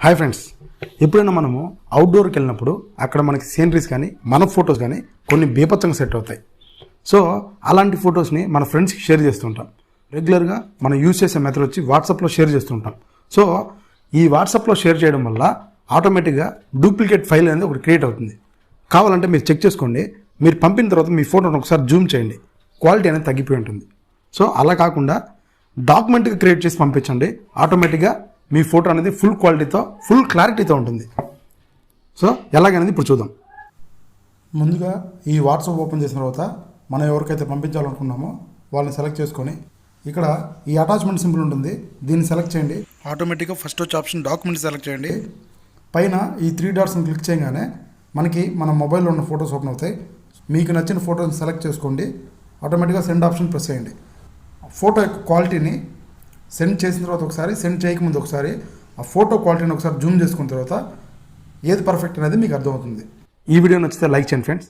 Hi friends, ఎప్పుడైనా మనము అవుట్డోర్కి వెళ్ళినప్పుడు అక్కడ మనకి సీనరీస్ కానీ మన ఫొటోస్ కానీ కొన్ని బీభత్సంగా సెట్ అవుతాయి. సో అలాంటి ఫొటోస్ని మన ఫ్రెండ్స్కి షేర్ చేస్తుంటాం. రెగ్యులర్గా మనం యూజ్ చేసే మెథడ్ వచ్చి వాట్సాప్లో షేర్ చేస్తుంటాం. సో ఈ వాట్సాప్లో షేర్ చేయడం వల్ల ఆటోమేటిక్గా డూప్లికేట్ ఫైల్ అనేది ఒకటి క్రియేట్ అవుతుంది. కావాలంటే మీరు చెక్ చేసుకోండి. మీరు పంపిన తర్వాత మీ ఫోటోని ఒకసారి జూమ్ చేయండి, క్వాలిటీ అనేది తగ్గిపోయి ఉంటుంది. సో అలా కాకుండా డాక్యుమెంట్గా క్రియేట్ చేసి పంపించండి. ఆటోమేటిక్గా మీ ఫోటో అనేది ఫుల్ క్వాలిటీతో ఫుల్ క్లారిటీతో ఉంటుంది. సో ఎలాగనేది ఇప్పుడు చూద్దాం. ముందుగా ఈ వాట్సాప్ ఓపెన్ చేసిన తర్వాత మనం ఎవరికైతే పంపించాలనుకున్నామో వాళ్ళని సెలెక్ట్ చేసుకొని ఇక్కడ ఈ అటాచ్మెంట్ సింబల్ ఉంటుంది, దీన్ని సెలెక్ట్ చేయండి. ఆటోమేటిక్గా ఫస్ట్ వచ్చే ఆప్షన్ డాక్యుమెంట్ సెలెక్ట్ చేయండి. పైన ఈ 3 డాట్స్ని క్లిక్ చేయగానే మనకి మన మొబైల్లో ఉన్న ఫొటోస్ ఓపెన్ అవుతాయి. మీకు నచ్చిన ఫోటోని సెలెక్ట్ చేసుకోండి. ఆటోమేటిక్గా సెండ్ ఆప్షన్ ప్రెస్ చేయండి. ఫోటో యొక్క క్వాలిటీని సెండ్ చేసిన తర్వాత ఒకసారి, సెండ్ చేయకముందు ఒకసారి ఆ ఫోటో క్వాలిటీని ఒకసారి జూమ్ చేసుకున్న తర్వాత ఏది పర్ఫెక్ట్ అనేది మీకు అర్థమవుతుంది. ఈ వీడియో నచ్చితే లైక్ చేయండి ఫ్రెండ్స్.